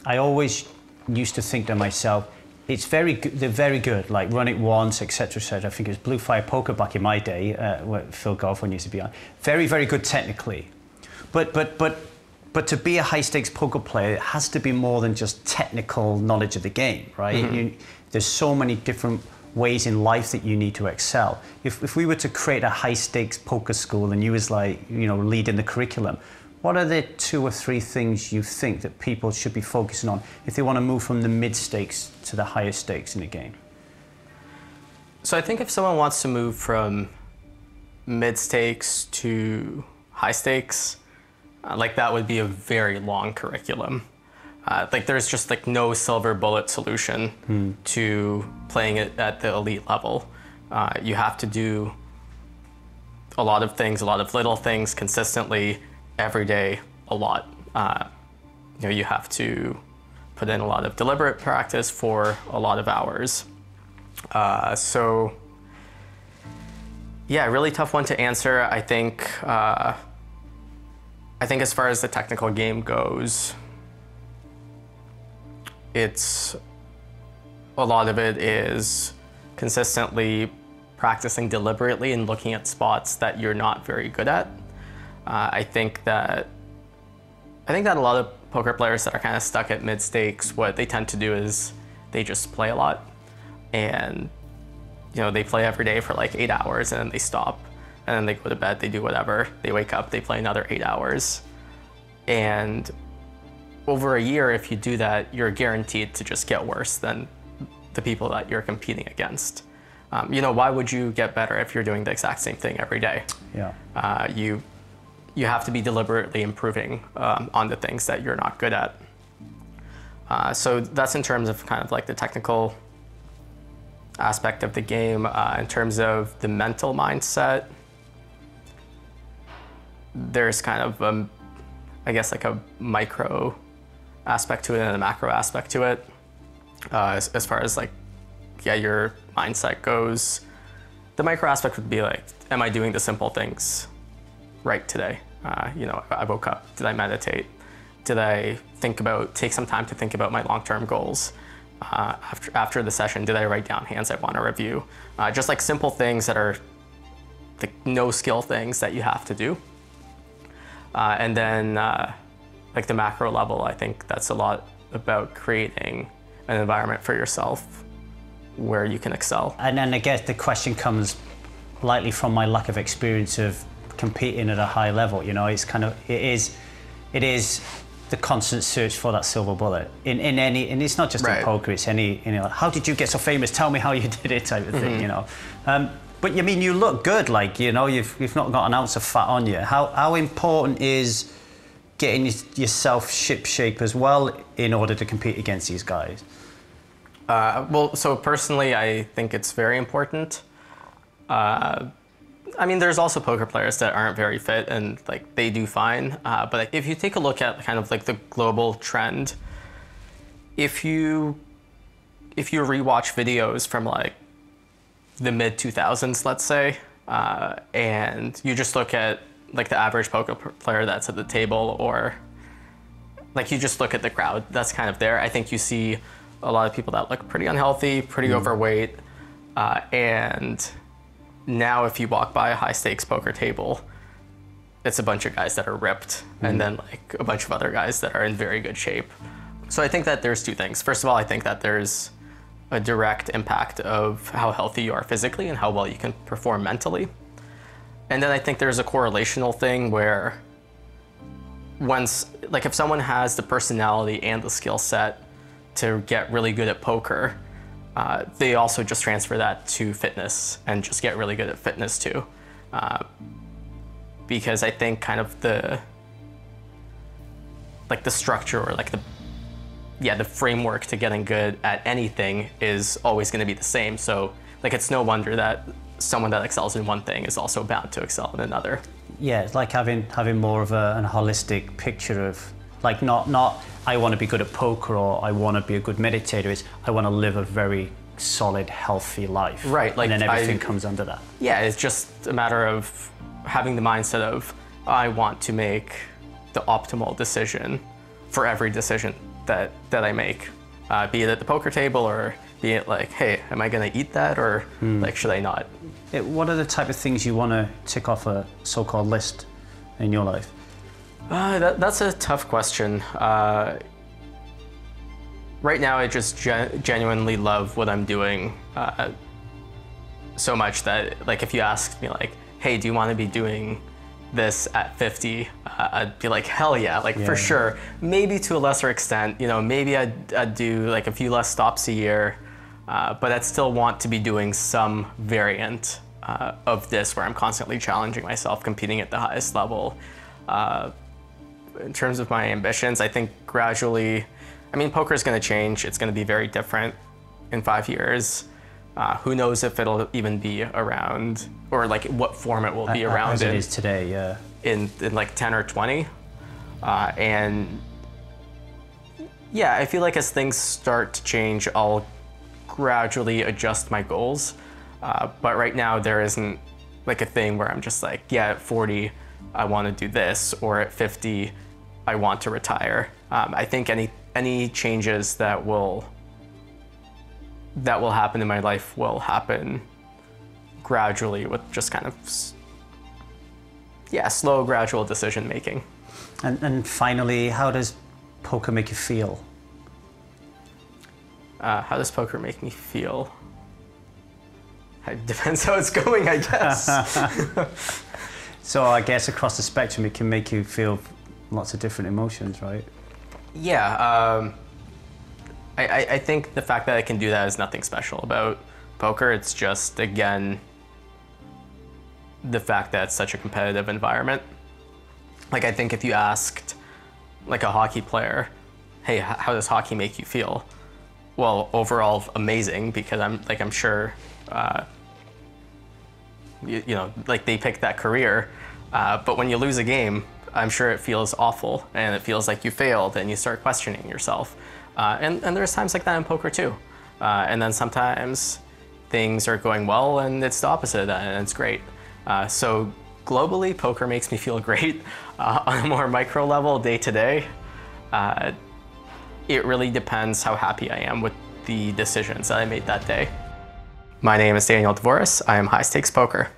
I always used to think to myself, it's very good, they're very good, like run it once, etc., etc. I think it was Blue Fire Poker back in my day, where Phil Goffin used to be on. Very, very good technically. But to be a high-stakes poker player, it has to be more than just technical knowledge of the game, right? There's so many different ways in life that you need to excel. If we were to create a high-stakes poker school and you was like, leading the curriculum, what are the 2 or 3 things you think that people should be focusing on if they want to move from the mid-stakes to the higher stakes in the game? So I think if someone wants to move from mid-stakes to high stakes, that would be a very long curriculum. There's just no silver bullet solution to playing it at the elite level. You have to do a lot of things, a lot of little things consistently, every day, a lot. You have to put in a lot of deliberate practice for a lot of hours. So yeah, really tough one to answer. I think as far as the technical game goes, a lot of it is consistently practicing deliberately and looking at spots that you're not very good at. I think that a lot of poker players that are kind of stuck at mid stakes, what they tend to do is they just play a lot, and they play every day for 8 hours and then they stop, and then they go to bed, they do whatever, they wake up, they play another 8 hours. And over a year, if you do that, you're guaranteed to just get worse than the people that you're competing against. Why would you get better if you're doing the exact same thing every day? Yeah. You have to be deliberately improving on the things that you're not good at. So that's in terms of kind of the technical aspect of the game. In terms of the mental mindset, there's kind of, a micro aspect to it and a macro aspect to it. As far as your mindset goes, the micro aspect would be am I doing the simple things right today? I woke up, did I meditate? Did I take some time to think about my long-term goals? After the session, did I write down hands I want to review? Just simple things that are no skill things that you have to do. And then the macro level, I think that's a lot about creating an environment for yourself where you can excel. And then I guess the question comes lightly from my lack of experience of competing at a high level. It is the constant search for that silver bullet in any, and it's not just in poker, it's any, how did you get so famous? Tell me how you did it, type of thing, But you look good, you've not got an ounce of fat on you. How important is getting yourself ship shape as well in order to compete against these guys? So personally, I think it's very important. There's also poker players that aren't very fit and they do fine. But if you take a look at kind of the global trend, if you rewatch videos from the mid 2000s, let's say, and you just look at the average poker player that's at the table, or you just look at the crowd that's kind of there, I think you see a lot of people that look pretty unhealthy, pretty overweight, and now if you walk by a high stakes poker table, it's a bunch of guys that are ripped, and then a bunch of other guys that are in very good shape. So I think that there's 2 things. First of all, I think that there's a direct impact of how healthy you are physically and how well you can perform mentally. And then I think there's a correlational thing where if someone has the personality and the skill set to get really good at poker, they also just transfer that to fitness and just get really good at fitness too. Because I think kind of the structure or the framework to getting good at anything is always going to be the same. So it's no wonder that someone that excels in one thing is also bound to excel in another. Yeah, it's like having more of a holistic picture of not I want to be good at poker or I want to be a good meditator. It's I want to live a very solid, healthy life. Right. And then everything comes under that. Yeah, it's just a matter of having the mindset of I want to make the optimal decision for every decision that I make, be it at the poker table or be it like, hey, am I gonna eat that or like should I not? What are the type of things you want to tick off a so-called list in your life? That's a tough question. Right now, I just genuinely love what I'm doing so much that, like, if you asked me, like, hey, do you want to be doing this at 50? I'd be like, hell yeah, like, for sure. Maybe to a lesser extent, you know, maybe I'd do, like, a few less stops a year, but I'd still want to be doing some variant of this where I'm constantly challenging myself, competing at the highest level. In terms of my ambitions, I think gradually, I mean, poker is going to change. It's going to be very different in 5 years. Who knows if it'll even be around, or like what form it will be around as it is today, yeah. In like 10 or 20. And yeah, I feel like as things start to change, I'll gradually adjust my goals. But right now there isn't like a thing where I'm just like, yeah, at 40, I want to do this, or at 50, I want to retire. I think any changes that will happen in my life will happen gradually with just kind of, yeah, slow, gradual decision making. And finally, how does poker make you feel? How does poker make me feel? It depends how it's going, I guess. So I guess across the spectrum, it can make you feel lots of different emotions, right? Yeah, I think the fact that I can do that is nothing special about poker. It's just, again, the fact that it's such a competitive environment. Like, I think if you asked like a hockey player, hey, how does hockey make you feel? Well, overall, amazing, because I'm sure, you know, like they picked that career. But when you lose a game, I'm sure it feels awful, and it feels like you failed, and you start questioning yourself. And there's times like that in poker too. And then sometimes things are going well, and it's the opposite of that, and it's great. So globally, poker makes me feel great. On a more micro level, day to day, it really depends how happy I am with the decisions that I made that day. My name is Dvoress. I am High Stakes Poker.